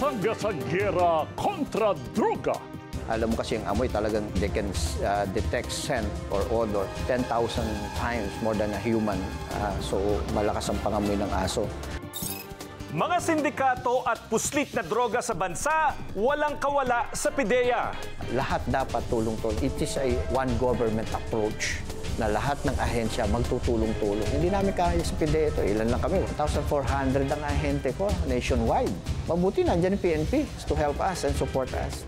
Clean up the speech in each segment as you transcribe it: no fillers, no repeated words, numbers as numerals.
kasangga sa gyera kontra droga. Alam mo kasi yung amoy talagang they can detect scent or odor 10,000 times more than a human. So malakas ang pangamoy ng aso. Mga sindikato at puslit na droga sa bansa, walang kawala sa PIDEA. Lahat dapat tulong-tulong. It is a one government approach na lahat ng ahensya magtutulong-tulong. Hindi namin kaya sa PIDEA ito. Ilan lang kami? 1,400 ang ahente ko nationwide. Mabuti nandiyan yung PNP to help us and support us.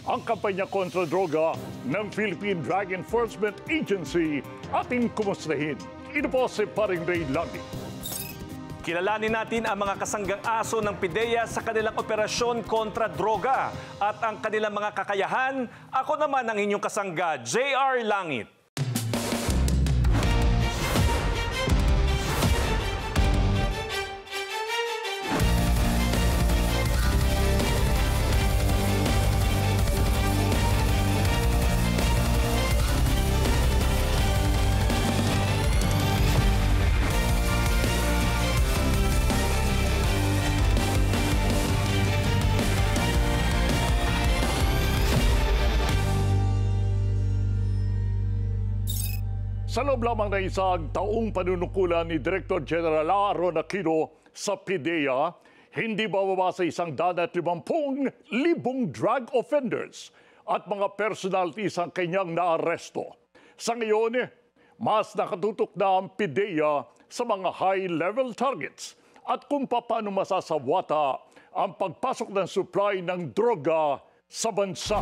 Ang kampanya kontra droga ng Philippine Drug Enforcement Agency ating kumustahin. Ito po si Paring Ray Langit. Kilalanin natin ang mga kasanggang aso ng PIDEA sa kanilang operasyon kontra droga at ang kanilang mga kakayahan. Ako naman ang inyong kasangga, JR Langit. Sa loob lamang na isang taong panunukulan ni Director General Aaron Aquino sa PIDEA, hindi bababa sa 150,000 drug offenders at mga personalities ang kanyang naaresto. Sa ngayon, mas nakatutok na ang PIDEA sa mga high-level targets at kung paano masasawata ang pagpasok ng supply ng droga sa bansa.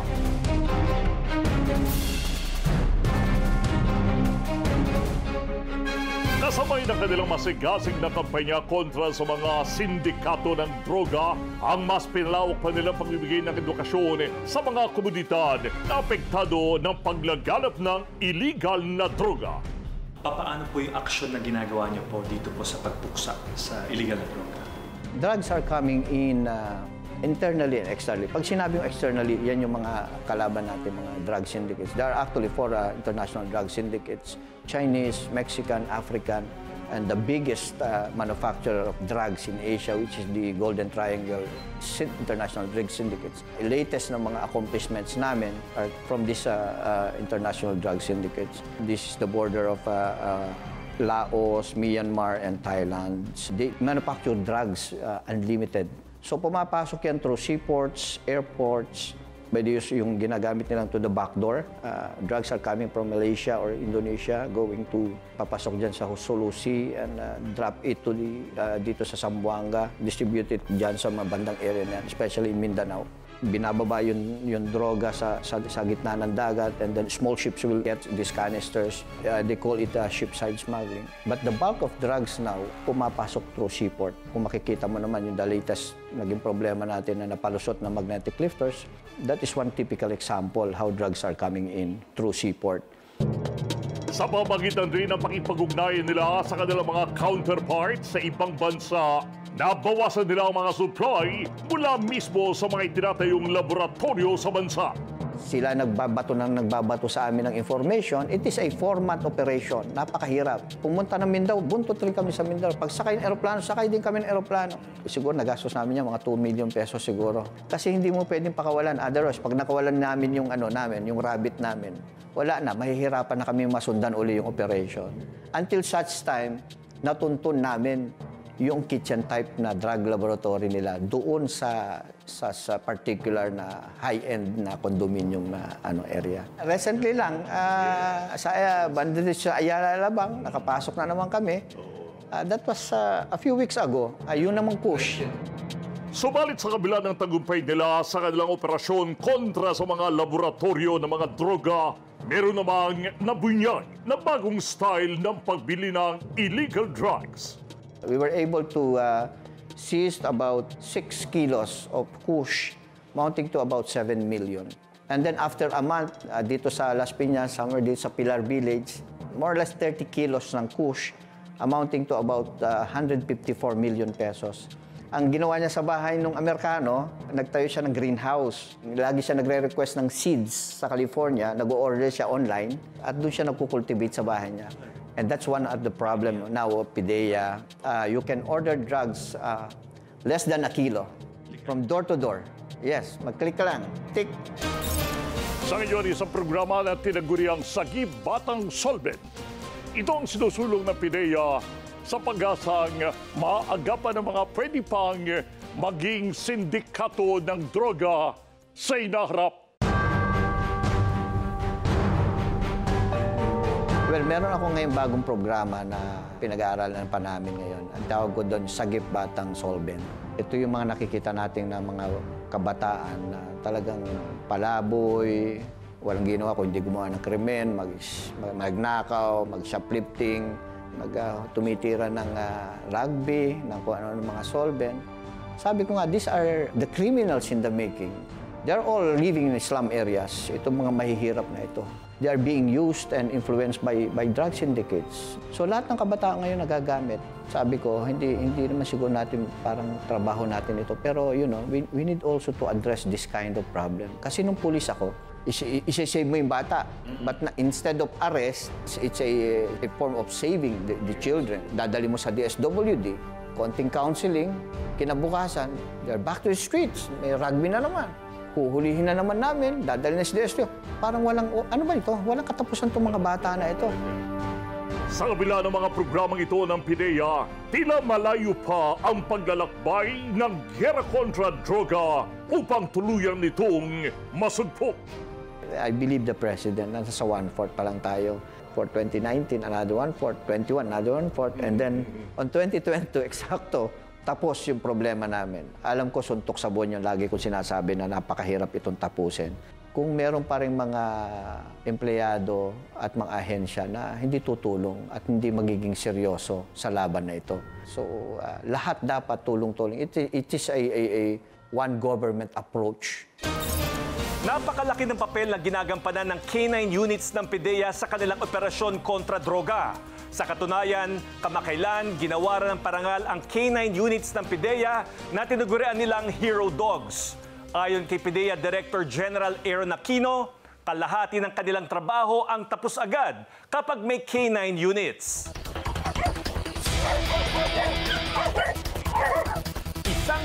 Kasabay ng kanilang masigasig na kampanya kontra sa mga sindikato ng droga, ang mas pinalawak pa nilang pagbibigay ng edukasyon sa mga komunidad na apektado ng paglaganap ng illegal na droga. Paano po yung aksyon na ginagawa niyo po dito po sa pagpuksa sa illegal na droga? Drugs are coming in internally and externally. Pag sinabi yung externally, yan yung mga kalaban natin, mga drug syndicates. There are actually 4 international drug syndicates: Chinese, Mexican, African, and the biggest manufacturer of drugs in Asia, which is the Golden Triangle International Drug Syndicates. The latest na mga accomplishments namin are from these international drug syndicates. This is the border of Laos, Myanmar, and Thailand. They manufacture drugs unlimited. So pumapasok yan through seaports, airports, pwede yung ginagamit nilang to the back door. Drugs are coming from Malaysia or Indonesia, going to papasok dyan sa Sulu Sea and drop it to dito sa Zamboanga, distribute it dyan sa mga bandang area na yan, especially in Mindanao. Binababa yung droga sa gitna ng dagat, and then small ships will get these canisters. They call it shipside smuggling. But the bulk of drugs now, pumapasok through seaport. Kung makikita mo naman yung the latest naging problema natin na napalusot na magnetic lifters, that is one typical example how drugs are coming in through seaport. Sa pamagitan rin ng pakipag-ugnayan nila sa kanilang mga counterparts sa ibang bansa, nabawasan nila ang mga supply mula mismo sa mga itinatayong laboratorio sa bansa. Sila nagbabato sa amin ng information. It is a format operation. Napakahirap. Pumunta ng Mindanao, buntot rin kami sa Mindanao. Pag sakay ng aeroplano, sakay din kami ng aeroplano. Siguro nagastos namin yan, mga 2 million pesos siguro. Kasi hindi mo pwedeng pakawalan. Otherwise, pag nakawalan namin yung yung rabbit namin, wala na, mahihirapan na kami masundan uli yung operation. Until such time, natuntun namin yung kitchen type na drug laboratory nila doon sa particular na high-end na condominium na area. Recently lang, sa Ayala Alabang, nakapasok na naman kami. That was a few weeks ago. Yun namang push. Subalit sa kabila ng tagumpay nila sa kanilang operasyon kontra sa mga laboratorio ng mga droga, meron namang nabunyag na bagong style ng pagbili ng illegal drugs. We were able to seize about 6 kilos of kush, amounting to about 7 million. And then after a month, dito sa Las Piñas, somewhere dito sa Pilar Village, more or less 30 kilos ng kush, amounting to about 154 million pesos. Ang ginawa niya sa bahay ng Amerikano, nagtayo siya ng greenhouse. Lagi siya nagre-request ng seeds sa California, nag-order siya online, at doon siya nagkukultivate sa bahay niya. And that's one of the problem now of PIDEA. You can order drugs less than a kilo. From door to door. Yes, mag-click ka lang. Tick. Sa ngayon, isang programa na tinaguriang Sagip Batang Solvent. Ito ang sinusulong ng PIDEA sa pag-asang maagapan ng mga pwede pang maging sindikato ng droga sa inaharap. Well, meron ako ngayong bagong programa na pinag-aaralan pa namin ngayon. Ang tawag ko doon, Sagip Batang Solvent. Ito yung mga nakikita natin na mga kabataan na talagang palaboy, walang ginawa kung hindi gumawa ng krimen, magnakaw, mag-shoplifting, tumitira ng rugby, ng kung ano ng mga solvent. Sabi ko nga, these are the criminals in the making. They're all living in slum areas. Itong mga mahihirap na ito. They are being used and influenced by drug syndicates. So lahat ng kabataan ngayon nagagamit. Sabi ko, hindi naman siguro natin parang trabaho natin ito. Pero you know, we need also to address this kind of problem. Kasi nung pulis ako, isi-save mo yung bata. But instead of arrest, it's a form of saving the children. Dadali mo sa DSWD, konting counseling, kinabukasan, they're back to the streets. May rugby na naman. Huhulihin na naman namin, dadali na sa DSWD. Parang ano ba ito? Walang katapusan itong mga bata na ito. Sa kabila ng mga programang ito ng PIDEA, tila malayo pa ang paglalakbay ng giyera kontra droga upang tuluyan nitong masugpok. I believe the President, nasa 1/4 pa lang tayo. For 2019, another 1/4, 21, another 1/4, and then on 2022, eksakto, tapos yung problema namin. Alam ko, suntok sa buwan yung lagi kong sinasabi na napakahirap itong tapusin. Kung meron pa rin mga empleyado at mga ahensya na hindi tutulong at hindi magiging seryoso sa laban na ito. So, lahat dapat tulong-tulong. It is a one government approach. Napakalaki ng papel na ginagampanan ng K9 units ng PIDEA sa kanilang operasyon kontra droga. Sa katunayan, kamakailan ginawa ng parangal ang K9 units ng PIDEA na tinagurian nilang Hero Dogs. Ayon kay PIDEA Director General Aaron Aquino, kalahati ng kanilang trabaho ang tapos agad kapag may K9 units.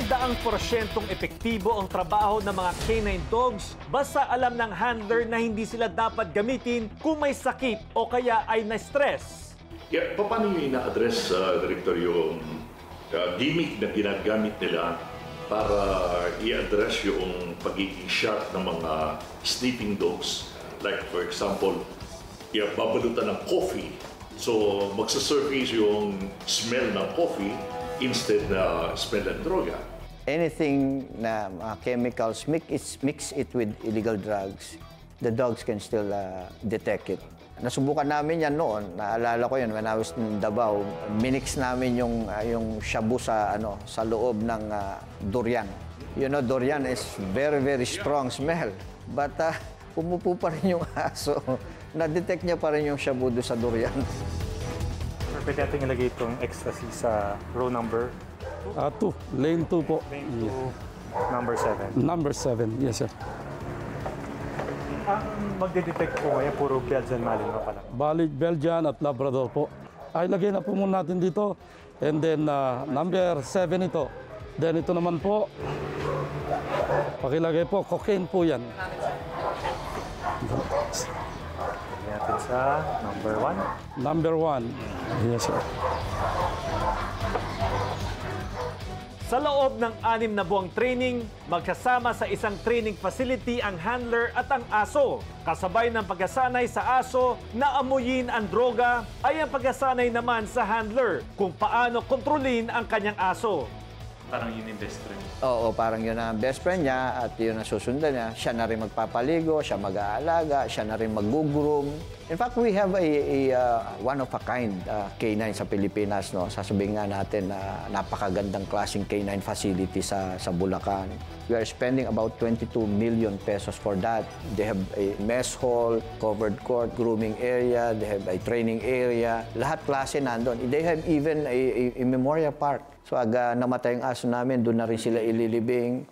100% epektibo ang trabaho ng mga K9 dogs basta alam ng handler na hindi sila dapat gamitin kung may sakit o kaya ay na-stress. Yeah, paano nyo ina-address, Director, yung gimmick na ginagamit nila para i-address yung pagiging sharp ng mga sleeping dogs? Like, for example, babalutan ng coffee. So, magsasurface yung smell ng coffee instead na smell ng droga. Anything na chemicals, mix it with illegal drugs, the dogs can still detect it. Nasubukan namin yan noon, naalala ko yun, when I was in Davao, minix namin yung shabu sa loob ng durian. You know, durian is very, very strong smell. But pumupo pa rin yung aso. Na-detect niya pa rin yung shabu doon sa durian. Sir, pwede natin ilagay itong ecstasy sa row number? 2. Lane 2 po. Lane 2, number 7. Number 7, yes sir. Ang magde-detect po ngayon, puro Belgian Malinois pala. Bali, Belgian at Labrador po. Ay, lagay na po muna natin dito. And then, number 7 ito. Then ito naman po, pakilagay po, cocaine po yan. Lagyan natin sa number 1. Number 1, yes sir. Sa loob ng 6 na buwang training, magkasama sa isang training facility ang handler at ang aso. Kasabay ng pagkasanay sa aso na amuyin ang droga ay ang pagkasanay naman sa handler kung paano kontrolin ang kanyang aso. Parang yun yung best friend. Oo, parang yun ang best friend niya at yun ang susundan niya. Siya na rin magpapaligo, siya mag-aalaga, siya na rin mag-groom. In fact, we have a one-of-a-kind K9 sa Pilipinas. No? Sasabihin nga natin na napakagandang klaseng K9 facility sa Bulacan. We are spending about 22 million pesos for that. They have a mess hall, covered court, grooming area, they have a training area. Lahat klase nandun. They have even a memorial park. So aga namatay ang aso namin, doon na rin sila ililibing.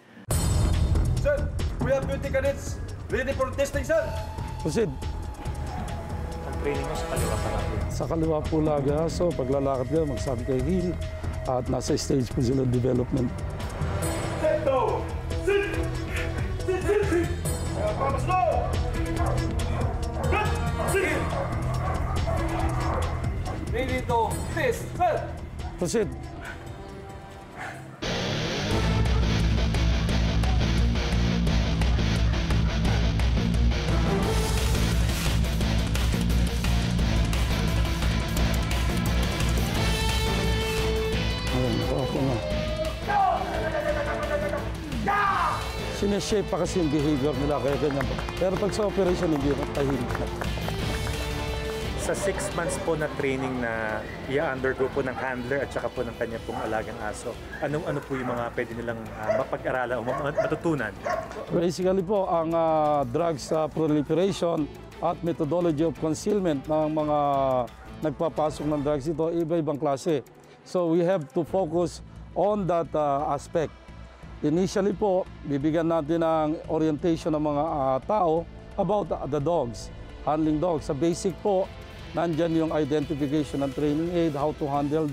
Sir, we have 20 cadets ready for testing, sir. Proceed. Ang training mo sa kaliwa pa natin. Sa kaliwa po lagi. So paglalakad ka, magsabi kay heel. At nasa stage po sila development. Set go! Ready to test, sir. Proceed. Sineshape pa kasi yung behavior nila, kaya ganyan po. Pero pag sa operation, hindi na tahimik na. Sa 6 months po na training na i-undergo po ng handler at saka po ng kanya pong alagang aso, ano po yung mga pwede nilang mapag-aralan o matutunan? Basically po, ang drugs proliferation at methodology of concealment ng mga nagpapasok ng drugs ito, iba-ibang klase. So we have to focus on that aspect. Initially po, bibigyan natin ng orientation ng mga tao about the dogs, handling dogs. Sa basic po, nandyan yung identification and training aid, how to handle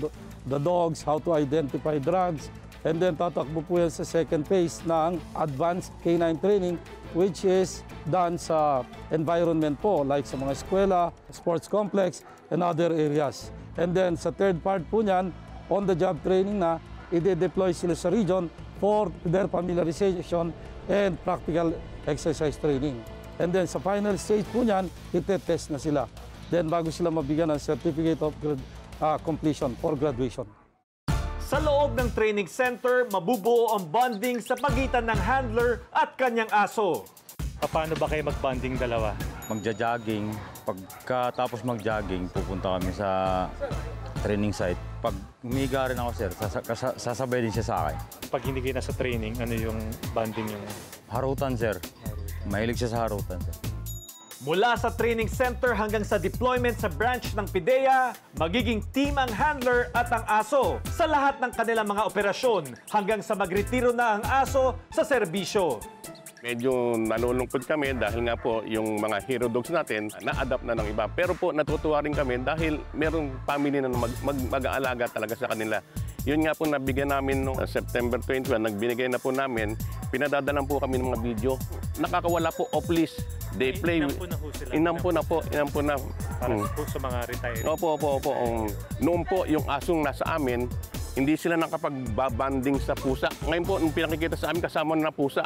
the dogs, how to identify drugs. And then tatakbo po yan sa second phase ng advanced canine training, which is done sa environment po, like sa mga eskwela, sports complex, and other areas. And then sa third part po niyan, on-the-job training na, i-deploy sila sa region for their familiarization and practical exercise training. And then sa final stage po niyan, itetest na sila. Then bago sila mabigyan ng certificate of completion for graduation. Sa loob ng training center, mabubuo ang bonding sa pagitan ng handler at kanyang aso. Paano ba kayo mag-bonding dalawa? Magja-jogging. Pagkatapos mag-jogging, pupunta kami sa training site. Pag humiga rin ako, sir, sasabay din siya sa akin. Pag hindi kayo nasa training, ano yung bonding yung... Harutan, sir. Mahilig siya sa harutan, sir. Mula sa training center hanggang sa deployment sa branch ng PIDEA, magiging team ang handler at ang aso sa lahat ng kanilang mga operasyon hanggang sa magretiro na ang aso sa serbisyo. Medyo nalulungkot kami dahil nga po yung mga hero dogs natin na-adapt na ng iba. Pero po natutuwa rin kami dahil merong family na mag-aalaga talaga sa kanila. Yun nga po nabigyan namin noong September 21, nagbinigay na po namin, pinadadalan po kami ng mga video. Nakakawala po off list. They play. Inampo na po. Para po sa mga retired. Opo. Noon po yung asong nasa amin, hindi sila nakapag-banding sa pusa. Ngayon po, nung pinakikita sa amin, kasama na pusa.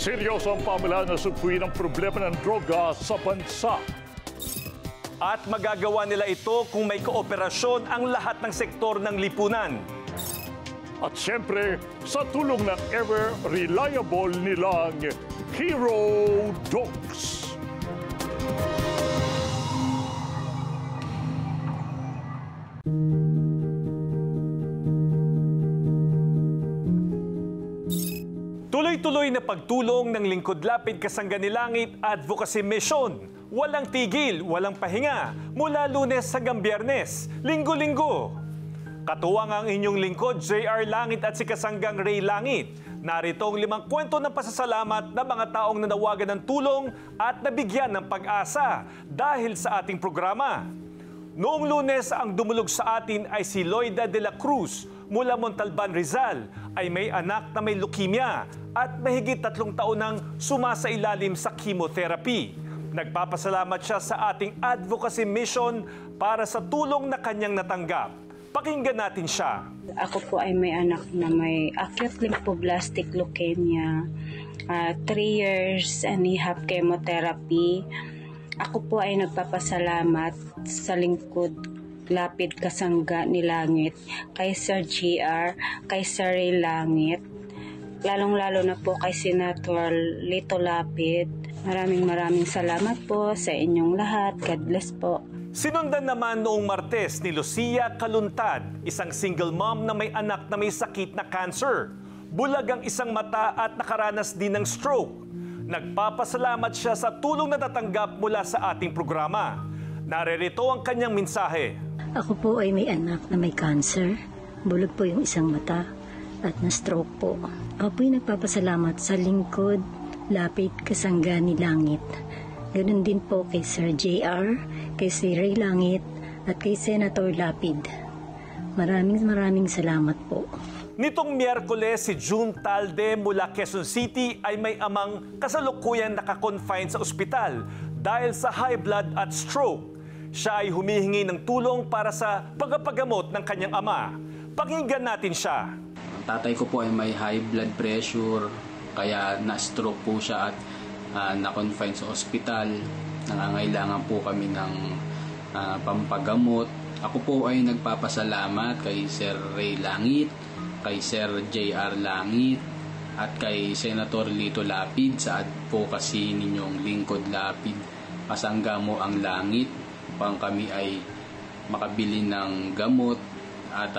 Seryoso ang pamahalaan na sugpuin ang problema ng droga sa bansa. At magagawa nila ito kung may kooperasyon ang lahat ng sektor ng lipunan. At siyempre, sa tulong ng ever-reliable nilang Hero Dogs. Tuloy-tuloy na pagtulong ng Lingkod Lapid Kasangganilangit Advocacy Mission. Walang tigil, walang pahinga, mula Lunes hanggang Biyernes, linggo-linggo. Katuwang ang inyong lingkod, JR Langit at si Kasanggang Ray Langit. Narito ang 5 kwento ng pasasalamat na mga taong nanawagan ng tulong at nabigyan ng pag-asa dahil sa ating programa. Noong Lunes, ang dumulog sa atin ay si Loida de la Cruz mula Montalban, Rizal, ay may anak na may leukemia at mahigit 3 taon nang sumasailalim sa chemotherapy. Nagpapasalamat siya sa ating advocacy mission para sa tulong na kanyang natanggap. Pakinggan natin siya. Ako po ay may anak na may acute lymphoblastic leukemia, 3 years and a half chemotherapy. Ako po ay nagpapasalamat sa Lingkod Lapid Kasangganilangit, kay Sir GR, kay Sir Ray Langit, lalong-lalo na po kay Senator Lito Lapid. Maraming salamat po sa inyong lahat. God bless po. Sinundan naman noong Martes ni Lucia Kaluntad, isang single mom na may anak na may sakit na cancer. Bulag ang isang mata at nakaranas din ng stroke. Nagpapasalamat siya sa tulong na natanggap mula sa ating programa. Naririto ang kanyang mensahe. Ako po ay may anak na may cancer. Bulag po yung isang mata at na-stroke po. Ako po ay nagpapasalamat sa Lingkod Lapid Kasangganilangit. Ganun din po kay Sir JR, kay Sir Ray Langit, at kay Senator Lapid. Maraming salamat po. Nitong Miyerkules, si June Talde mula Quezon City ay may amang kasalukuyang nakakonfine sa ospital dahil sa high blood at stroke. Siya ay humihingi ng tulong para sa pagpapagamot ng kanyang ama. Pakinggan natin siya. Ang tatay ko po ay may high blood pressure, kaya na-stroke po siya at na-confine sa ospital. Nangangailangan po kami ng pampagamot. Ako po ay nagpapasalamat kay Sir Ray Langit, kay Sir J.R. Langit, at kay Senator Lito Lapid sa advocacy ninyong Lingkod Lapid. Kasangga mo ang langit upang kami ay makabili ng gamot at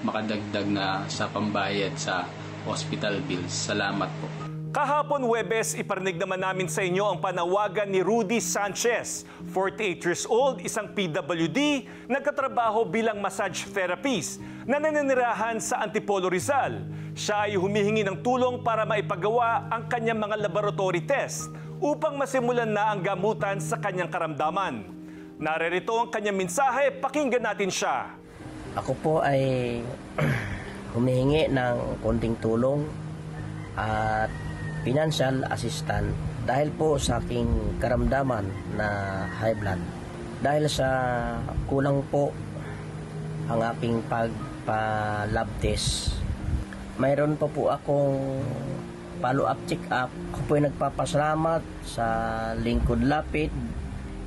makadagdag na sa pambayad sa hospital bills. Salamat po. Kahapon Huwebes, iparinig naman namin sa inyo ang panawagan ni Rudy Sanchez, 48 years old, isang PWD, nagkatrabaho bilang massage therapist na nananirahan sa Antipolo, Rizal. Siya ay humihingi ng tulong para maipagawa ang kanyang mga laboratory test upang masimulan na ang gamutan sa kanyang karamdaman. Naririto ang kanyang mensahe, pakinggan natin siya. Ako po ay humihingi ng konting tulong at financial assistant dahil po sa aking karamdaman na high blood. Dahil sa kulang po ang aking pagpa-lab test, mayroon pa po akong follow-up check-up. Ako po ay nagpapasalamat sa Lingkod Lapid,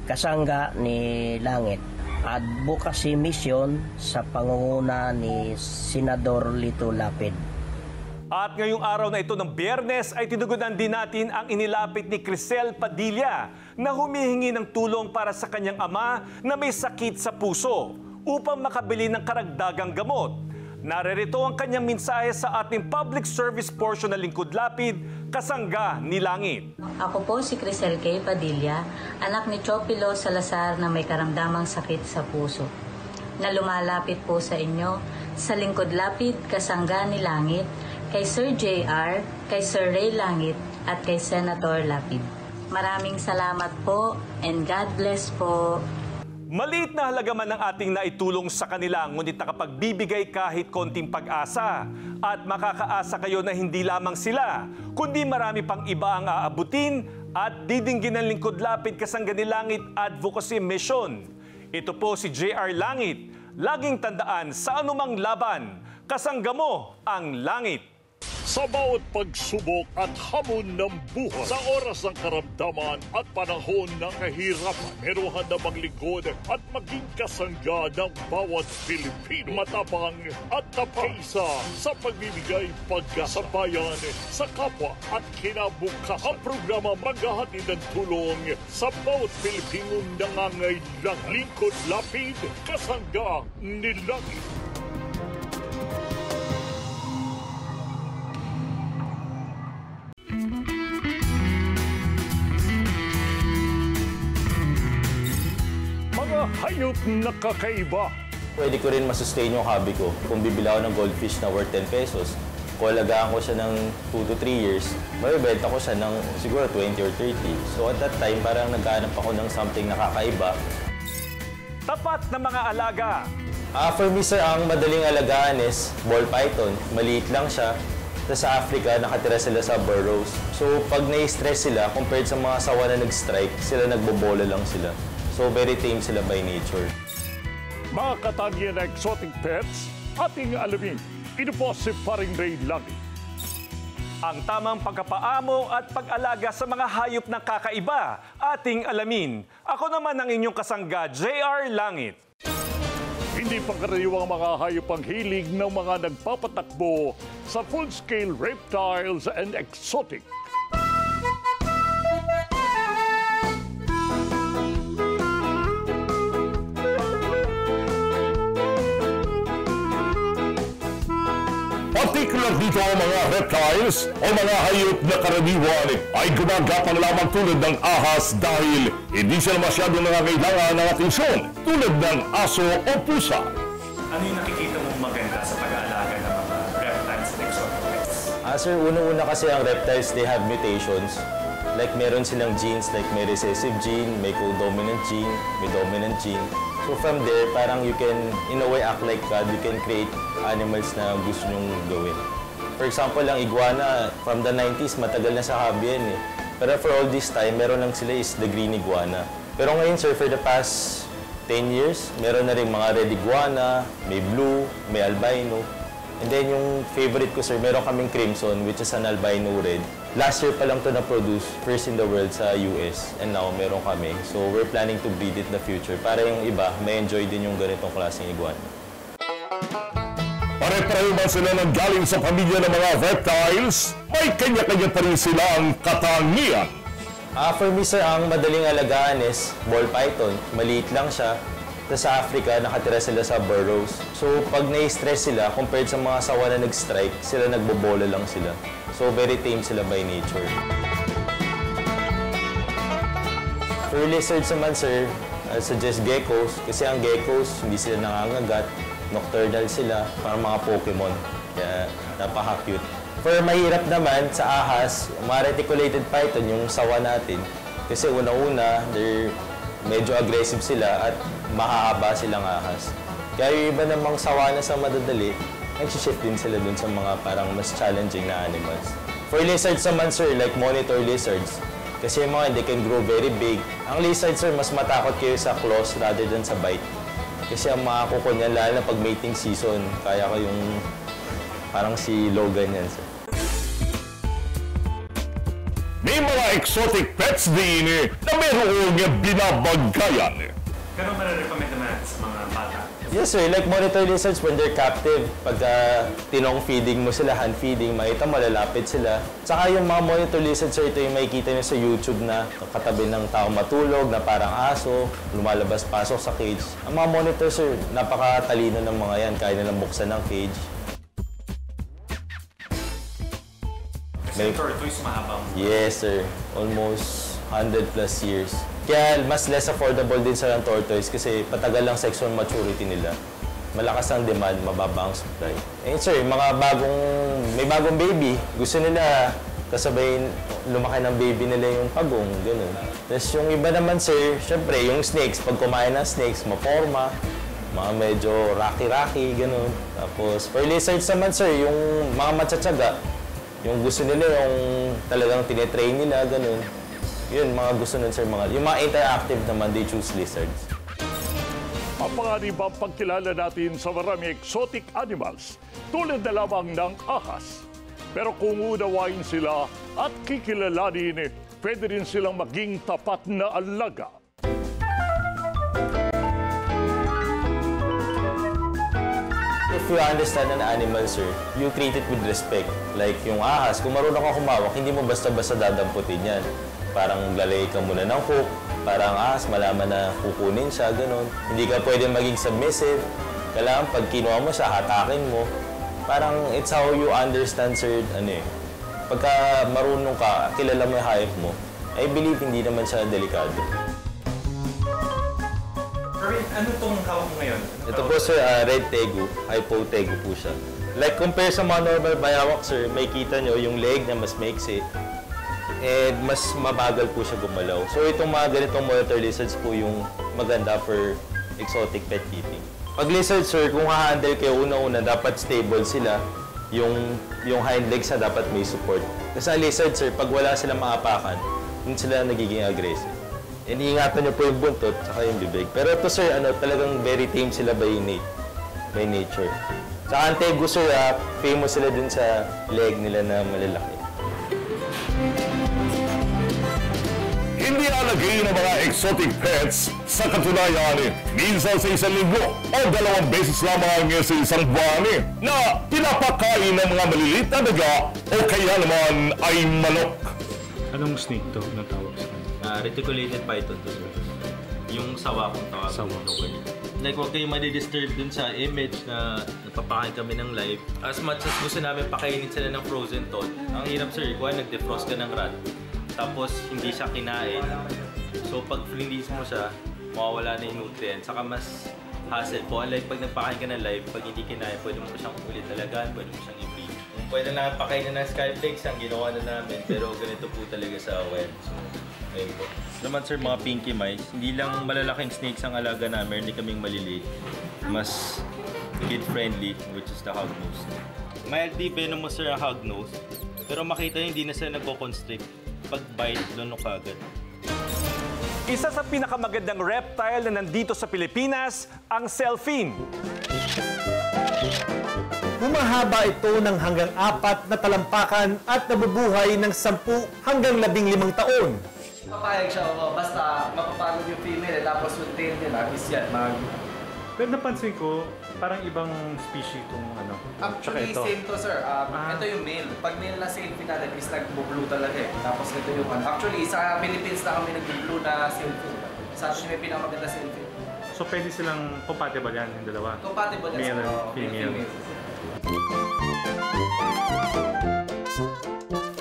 kasangga ni Langit, advocacy mission sa pangunguna ni Senador Lito Lapid. At ngayong araw na ito ng Biyernes ay tinugunan din natin ang inilapit ni Crisel Padilla na humihingi ng tulong para sa kanyang ama na may sakit sa puso upang makabili ng karagdagang gamot. Naririto ang kanyang mensahe sa ating public service portion ng Lingkod Lapid, kasangga ni Langit. Ako po si Crisel K. Padilla, anak ni Chopilo Salazar na may karamdamang sakit sa puso, na lumalapit po sa inyo sa Lingkod Lapid, kasangga ni Langit, kay Sir J.R., kay Sir Ray Langit, at kay Senator Lapid. Maraming salamat po and God bless po. Maliit na halaga man ang ating naitulong sa kanila, ngunit nakapagbibigay kahit konting pag-asa. At makakaasa kayo na hindi lamang sila, kundi marami pang iba ang aabutin at didinggin ng Lingkod Lapid kasangga ni Langit Advocacy Mission. Ito po si J.R. Langit. Laging tandaan sa anumang laban, kasangga mo ang langit. Sa bawat pagsubok at hamon ng buhay, sa oras ng karamdaman at panahon ng kahirapan, meron na maglingkod at maging kasangga ng bawat Pilipino. Matapang at tapisa sa pagbibigay pag-asa sa bayan, sa kapwa at kinabukasan. Ang programa maghahatid ng tulong sa bawat Pilipinong nangangailangan. Lingkod Lapid, kasangga ni Langit. Hayop na kakaiba. Pwede ko rin masustain yung hobby ko. Kung bibili ako ng goldfish na worth 10 pesos, kung alagaan ko siya ng 2 to 3 years, mabibenta ko siya ng siguro 20 or 30. So at that time, parang naghahanap ako ng something nakakaiba. Tapat na mga alaga. For me, sir, ang madaling alagaan is ball python. Maliit lang siya. Tapos sa Africa, nakatira sila sa burrows. So pag nai-stress sila, compared sa mga sawa na nag-strike, sila nagbobola lang sila. So, very tame sila by nature. Mga katangya na exotic pets, ating alamin. Ito po si Paring Ray Langit. Ang tamang pagkapaamo at pag-alaga sa mga hayop na kakaiba, ating alamin. Ako naman ang inyong kasangga, J.R. Langit. Hindi pangkaraniwang mga hayop ang hilig ng mga nagpapatakbo sa full-scale reptiles and exotic. Partikular dito ang mga reptiles o mga hayop na karaniwan ay gumagapang lamang tulad ng ahas dahil hindi sila masyadong nangangailangan ng atensyon tulad ng aso o pusa. Ano yung nakikita mong maganda sa pag-aalaga ng mga reptiles and exotic pets? Sir, una-una kasi ang reptiles, they have mutations. Like meron silang genes, like may recessive gene, may co-dominant gene, may dominant gene. So from there, parang you can, in a way, act like God. You can create animals na gusto nyong gawin. For example, ang iguana, from the 90s, matagal na sa hobby yan eh. Pero for all this time, meron lang sila is the green iguana. Pero ngayon, sir, for the past 10 years, meron na rin mga red iguana, may blue, may albino. And then yung favorite ko, sir, meron kaming crimson, which is an albino red. Last year pa lang to na-produce, first in the world sa US. And now, meron kami. So we're planning to breed it in the future para yung iba, may enjoy din yung ganitong klaseng iguana. Pare-pareho ba sila ng galing sa pamilya ng mga reptiles? May kanya-kanya pa rin silang katangian. For me, sir, ang madaling alagaan is ball python. Maliit lang siya. Tapos sa Africa, nakatira sila sa burrows. So, pag na-stress sila, compared sa mga sawa na nag-strike, sila nagbobola lang sila. So, very tame sila by nature. For lizards naman, sir, I suggest geckos. Kasi ang geckos, hindi sila nangangagat. Nocturnal sila, parang mga Pokemon. Kaya, napaka-cute. For mahirap naman, sa ahas, mga reticulated python, yung sawa natin. Kasi una-una, medyo aggressive sila at mahahaba silang ahas. Kaya yung iba namang sawa na sa madadali, nagsishift din sila dun sa mga parang mas challenging na animals. For lizards naman, sir, like monitor lizards, kasi yung mga they can grow very big. Ang lizards, sir, mas matakot kayo sa claws rather than sa bite. Kasi ang mga kuko niya, lalo na pag mating season, kaya ko yung parang si Logan yan, sir. May mga exotic pets din na mayroong binabagayan. Pero marirecommend naman sa mga bata? Yes, sir. Like monitor lizards when they're captive. Pag tinong feeding mo sila, hand feeding, makita malalapit sila. Saka yung mga monitor lizards, sir, ito yung makikita nyo sa YouTube na katabi ng tao matulog, na parang aso, lumalabas-pasok sa cage. Ang mga monitor, sir, napakatalino ng mga yan. Kaya nilang buksan ng cage. May tortoise mahabang. Yes, sir. Almost 100 plus years. Kaya mas less affordable din sa tortoise kasi patagal lang sexual maturity nila. Malakas ang demand, mababa ang supply. Eh, sir, may bagong baby. Gusto nila kasabay lumaki ng baby nila yung pagong, gano'n. Tapos yung iba naman, sir, syempre, yung snakes, pag kumain ng snakes, maporma, mga medyo rocky-rocky, gano'n. Tapos, for lizards naman, sir, yung mga matsatsaga, yung gusto nila, yung talagang tinetrain nila, ganun. Yun, mga gusto nun, sir, yung mga interactive naman, they choose lizards. Mapanganibang pagkilala natin sa marami exotic animals, tulad na lamang ng ahas. Pero kung unawain sila at kikilalanin, pwede rin silang maging tapat na alaga. If you understand an animal, sir, you treat it with respect. Like yung ahas, kung marunong ka humawak, hindi mo basta-basta dadamputin yan. Parang lalay ka muna ng hook, parang ahas, malaman na kukunin siya, ganun. Hindi ka pwede maging submissive. Kailangan pag kinuha mo siya, hatakin mo. Parang it's how you understand, sir, pagka marunong ka, kilala mo yung hayop mo, I believe hindi naman siya delikado. Ano itong hawak mo ngayon? Ito po, sir, red tegu. Hypo tegu po siya. Like, compare sa mga normal bayawak, sir, may kita nyo yung leg niya mas maiksi. And mas mabagal po siya gumalaw. So, itong mga ganitong monitor lizards po yung maganda for exotic pet keeping. Pag lizard, sir, kung ha-handle kayo una-una, dapat stable sila. Yung hind legs na dapat may support. Kasi sa lizard, sir, pag wala silang maapakan, hindi sila nagiging aggressive. Iniingatan niyo po yung buntot saka yung bibig. Pero ito, sir, talagang very tame sila by nature. Sa ang tegu, sir, famous sila dun sa leg nila na malalaki. Hindi alagay ng mga exotic pets sa katunayan, minsan sa isang linggo o 2 beses lamang sa isang buwan na pinapakain ng mga maliliit na daga o kaya naman ay manok. Anong snake to na tawag sa kanya? Reticulated python to, sir. Yung sawa kung tawag locally. Like, huwag kayong madidisturb dun sa image na nagpapakain kami ng live. As much as gusto namin pakainin sila ng frozen tot, ang hirap, sir, kung nag-defrost ka ng rat, tapos hindi siya kinain. So, pag freeze mo siya, mawawala na yung nutrients. Saka mas hassle po. Unlike pag nagpakain ka ng live, pag hindi kinain, pwede mo siyang ulit alagaan, pwede mo siyang i-breed. Kung pwede na pakainin ng skyflakes, ang ginawa na namin, pero ganito po talaga sa wild. So, Ayun po. Naman sir, mga pinky mice, hindi lang malalaking snakes ang alaga namin, hindi kaming maliliit. Mas kid-friendly, which is the hognose. Mildly venomous sir ang hognose, pero makita nyo, hindi na sila nagko-constrict. Pag bite, lunok agad. Isa sa pinakamagandang reptile na nandito sa Pilipinas, ang selfin. Humahaba ito ng hanggang 4 na talampakan at nabubuhay ng 10 hanggang 15 taon. Papayag siya ako, basta mapapagod yung female, tapos yung tail nila is yan, Pero napansin ko, parang ibang species itong ano. Actually, ito. same to sir. Ito yung male. Pag male na selfie natin is nag-blue talaga eh. Tapos ito yung ano. Actually, sa Philippines na kami nag-blue na selfie. Sa atin may pinakamaganda selfie. So pwede silang compatible yan, yung dalawa? Compatible yan. Male and female.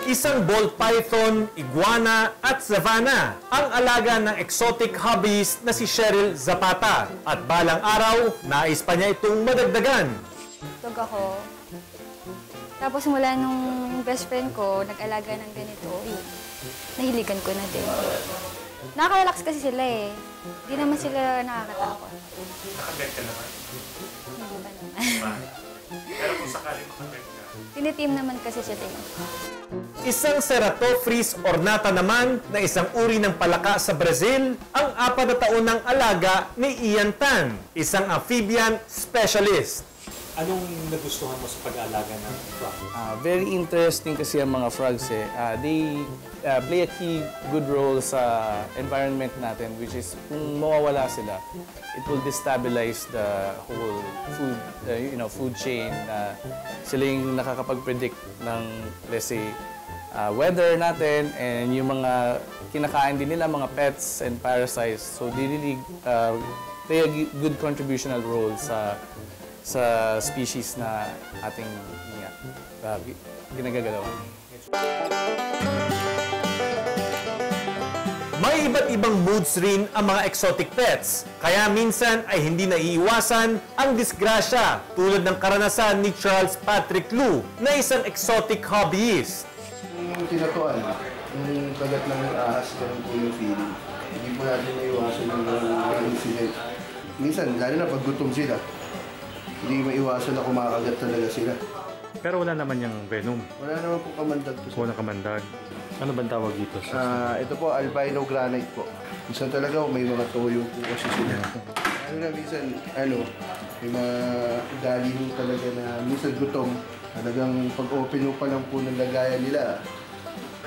Isang ball python, iguana at savanna ang alaga ng exotic hobbyist na si Cheryl Zapata. At balang araw, nais pa niya itong madagdagan. Dog ako. Tapos mula nung best friend ko, nag-alaga ng ganito, nahiligan ko na din. Nakaka-relax kasi sila eh. Hindi naman sila nakakatakot. Nakabet ka naman? Hindi ba naman? Pero kung sakaling makabet ka? Tiniteam naman kasi sila eh. Isang Ceratophrys ornata naman na isang uri ng palaka sa Brazil ang 4 na taon ng alaga ni Ian Tan, isang amphibian specialist. Anong nagustuhan mo sa pag-aalaga ng frog? Very interesting kasi ang mga frogs eh. They play a key good role sa environment natin, which is kung mawawala sila, it will destabilize the whole food chain. Sila yung nakakapag-predict ng, let's say, weather natin and yung mga kinakain din nila, mga pets and parasites. So they really play a good contributional role sa species na ating ginagagalawan. May iba't ibang moods rin ang mga exotic pets, kaya minsan ay hindi naiiwasan ang disgrasya tulad ng karanasan ni Charles Patrick Lu na isang exotic hobbyist. Yung tinatuan, yung kagat ng ahas, ganun po yung feeling. Hindi po natin naiwasan yung incident. Minsan, lalo na pag gutom sila, hindi maiwasan na kumakagat talaga sila. Pero wala naman yung venom? Wala naman po kamandag po. Walang kamandag. Ano ba tawag dito? Ito po, albino granite po. Minsan talaga may mga toyo po kasi sila. Minsan, may mga dali ho talaga na minsan gutom. Talagang pag-open mo pa lang po ng lagayan nila,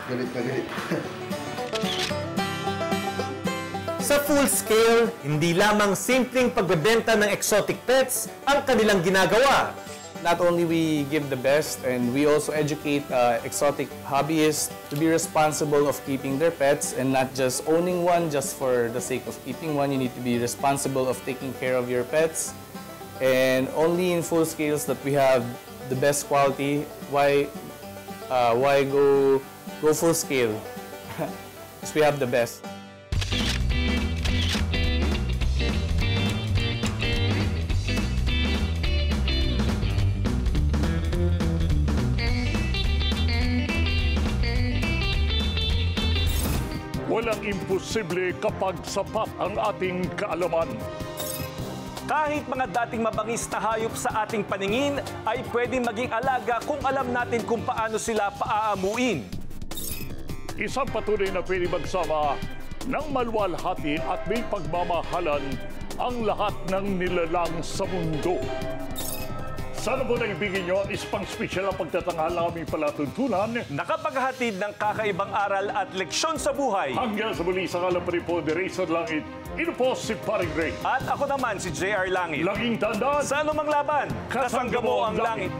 galit na galit. Sa full scale, hindi lamang simpleng pagbebenta ng exotic pets ang kanilang ginagawa. Not only we give the best, and we also educate exotic hobbyists to be responsible of keeping their pets and not just owning one just for the sake of keeping one. You need to be responsible of taking care of your pets. And only in full scales that we have the best quality. Why go full scale? Because we have the best. Walang imposible kapag sapat ang ating kaalaman. Kahit mga dating mabangis na hayop sa ating paningin ay pwedeng maging alaga kung alam natin kung paano sila paaamuin. Isang patuloy na pwede magsama ng maluwalhati at may pagmamahalan ang lahat ng nilalang sa mundo. Sana po naibigin nyo ang isang spesyal na pagtatanghal ng aming palatuntunan. Nakapaghatid ng kakaibang aral at leksyon sa buhay. Hanggang sa muli sa kalampari po, The Razor Langit. Ito po si Paring Ray. At ako naman si JR Langit. Laging tandaan, sa anumang laban, kasangga mo ang langit.